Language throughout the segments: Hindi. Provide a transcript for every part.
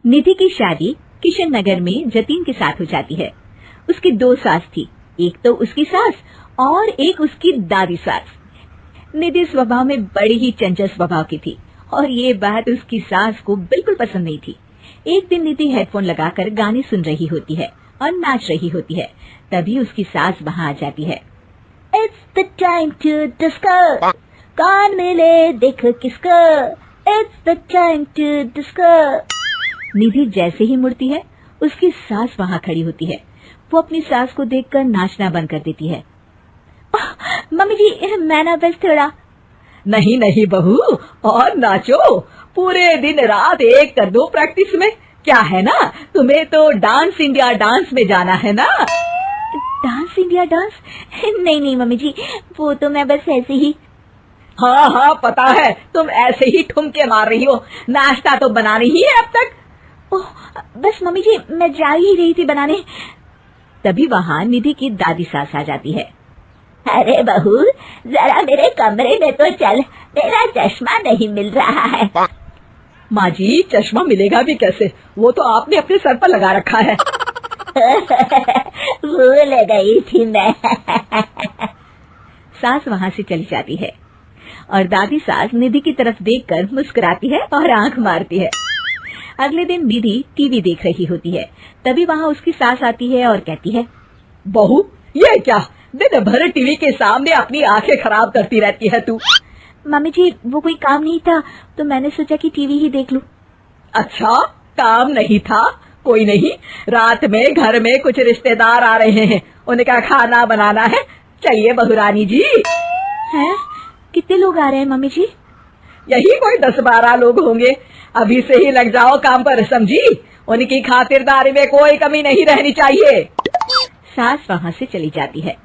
निधि की शादी किशन नगर में जतीन के साथ हो जाती है। उसकी 2 सास थी, एक तो उसकी सास और एक उसकी दादी सास। निधि स्वभाव में बड़ी ही चंचल स्वभाव की थी और ये बात उसकी सास को बिल्कुल पसंद नहीं थी। एक दिन निधि हेडफोन लगाकर गाने सुन रही होती है और नाच रही होती है। तभी उसकी सास वहाँ आ जाती है। It's the time to disco, कौन मिले देख किसको, It's the time to disco। निधि जैसे ही मुड़ती है, उसकी सास वहाँ खड़ी होती है। वो अपनी सास को देखकर नाचना बंद कर देती है। मम्मी जी, मैं ना बस थोड़ा। नहीं नहीं बहू, और नाचो, पूरे दिन रात एक कर दो प्रैक्टिस में। क्या है ना, तुम्हें तो डांस इंडिया डांस में जाना है ना। Dance India dance? नहीं नहीं मम्मी जी, वो तो मैं बस ऐसे ही। हाँ हाँ पता है, तुम ऐसे ही ठुमके मार रही हो, नाश्ता तो बनानी ही है अब तक। ओह बस मम्मी जी, मैं जा ही रही थी बनाने। तभी वहाँ निधि की दादी सास आ जाती है। अरे बहू, जरा मेरे कमरे में तो चल, मेरा चश्मा नहीं मिल रहा है। माँ जी, चश्मा मिलेगा भी कैसे, वो तो आपने अपने सर पर लगा रखा है। भूल गई थी मैं। सास वहाँ से चली जाती है और दादी सास निधि की तरफ देखकर मुस्कुराती है और आंख मारती है। अगले दिन निधि टीवी देख रही होती है। तभी वहाँ उसकी सास आती है और कहती है, बहू ये क्या, दिन भर टीवी के सामने अपनी आंखें खराब करती रहती है तू। मम्मी जी, वो कोई काम नहीं था तो मैंने सोचा कि टीवी ही देख लूं। अच्छा, काम नहीं था, कोई नहीं, रात में घर में कुछ रिश्तेदार आ रहे हैं, उनका खाना बनाना है। चलिए बहुरानी जी। हैं? कितने लोग आ रहे हैं मम्मी जी? यही कोई 10-12 लोग होंगे। अभी से ही लग जाओ काम पर, समझी? उनकी खातिरदारी में कोई कमी नहीं रहनी चाहिए। सास वहाँ से चली जाती है।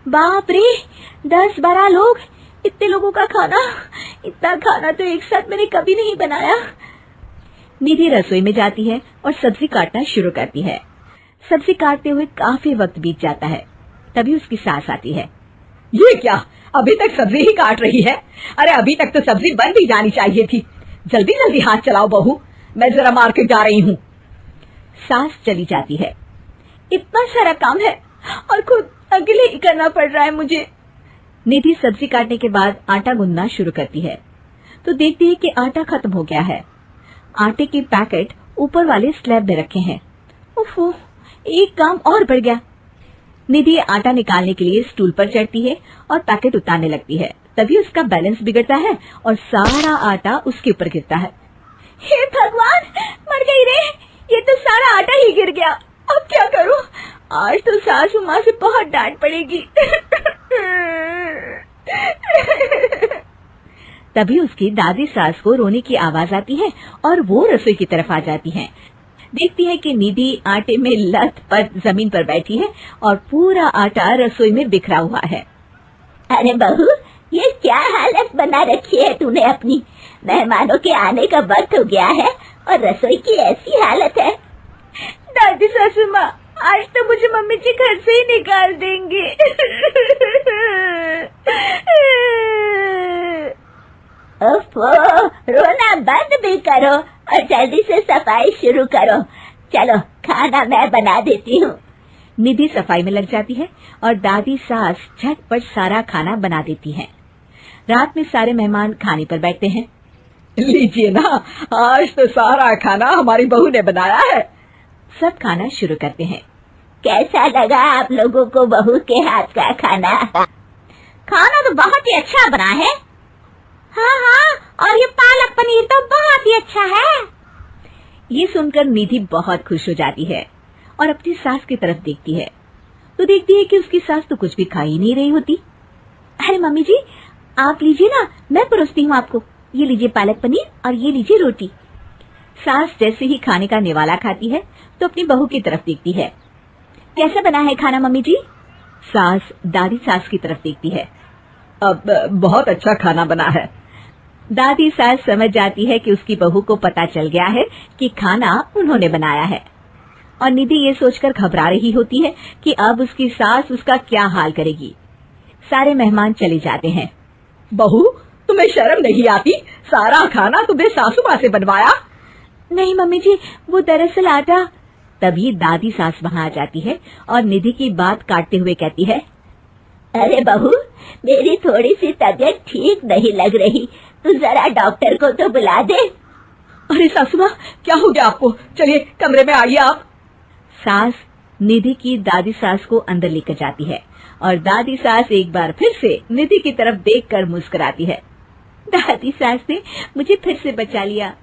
बाप रे, 10-12 लोग, इतने लोगों का खाना, इतना खाना तो एक साथ मैंने कभी नहीं बनाया। निधि रसोई में जाती है और सब्जी काटना शुरू करती है। सब्जी काटते हुए काफी वक्त बीत जाता है। तभी उसकी सास आती है। ये क्या, अभी तक सब्जी ही काट रही है? अरे अभी तक तो सब्जी बन भी जानी चाहिए थी। जल्दी जल्दी हाथ चलाओ बहू, मैं जरा मार्केट जा रही हूँ। सास चली जाती है। इतना सारा काम है और खुद अकेले ही करना पड़ रहा है मुझे। निधि सब्जी काटने के बाद आटा गूंदना शुरू करती है तो देखती है कि आटा खत्म हो गया है। आटे के पैकेट ऊपर वाले स्लैब में रखे हैं। उफ़, एक काम और बढ़ गया। निधि आटा निकालने के लिए स्टूल पर चढ़ती है और पैकेट उतारने लगती है। तभी उसका बैलेंस बिगड़ता है और सारा आटा उसके ऊपर गिरता है। हे भगवान, मर गई रे, ये तो सारा आटा ही गिर गया। अब क्या करूं? आज तो सासू माँ से बहुत डांट पड़ेगी। तभी उसकी दादी सास को रोने की आवाज आती है और वो रसोई की तरफ आ जाती हैं। देखती है कि निधि आटे में लथपथ जमीन पर बैठी है और पूरा आटा रसोई में बिखरा हुआ है। अरे बहू, ये क्या हालत बना रखी है तूने अपनी? मेहमानों के आने का वक्त हो गया है और रसोई की ऐसी हालत है। दादी सासू माँ, आज तो मुझे मम्मी जी घर से ही निकाल देंगे। ओफो, रोना बंद भी करो और जल्दी से सफाई शुरू करो। चलो, खाना मैं बना देती हूँ। निधि सफाई में लग जाती है और दादी सास झटपट सारा खाना बना देती हैं। रात में सारे मेहमान खाने पर बैठते हैं। लीजिए ना, आज तो सारा खाना हमारी बहू ने बनाया है। सब खाना शुरू करते हैं। कैसा लगा आप लोगों को बहू के हाथ का खाना? खाना तो बहुत ही अच्छा बना है। हाँ हाँ, और ये पालक पनीर तो बहुत ही अच्छा है। ये सुनकर निधि बहुत खुश हो जाती है और अपनी सास की तरफ देखती है तो देखती है कि उसकी सास तो कुछ भी खा ही नहीं रही होती। अरे मम्मी जी, आप लीजिए ना, मैं परोसती हूँ आपको। ये लीजिए पालक पनीर और ये लीजिए रोटी। सास जैसे ही खाने का निवाला खाती है तो अपनी बहू की तरफ देखती है। कैसा बना है खाना मम्मी जी? सास दादी सास की तरफ देखती है। अब बहुत अच्छा खाना बना है। दादी सास समझ जाती है कि उसकी बहू को पता चल गया है कि खाना उन्होंने बनाया है और निधि ये सोचकर घबरा रही होती है कि अब उसकी सास उसका क्या हाल करेगी। सारे मेहमान चले जाते हैं। बहू, तुम्हें शर्म नहीं आती? सारा खाना तुम्हें सासू माँ से बनवाया। नहीं मम्मी जी, वो दरअसल आटा। तभी दादी सास वहाँ आ जाती है और निधि की बात काटते हुए कहती है, अरे बहू, मेरी थोड़ी सी तबीयत ठीक नहीं लग रही, तू जरा डॉक्टर को तो बुला दे। अरे सासू माँ, क्या हो गया आपको? चलिए कमरे में आइए आप। सास निधि की दादी सास को अंदर लेकर जाती है और दादी सास एक बार फिर से निधि की तरफ देखकर मुस्कुराती है। दादी सास ने मुझे फिर से बचा लिया।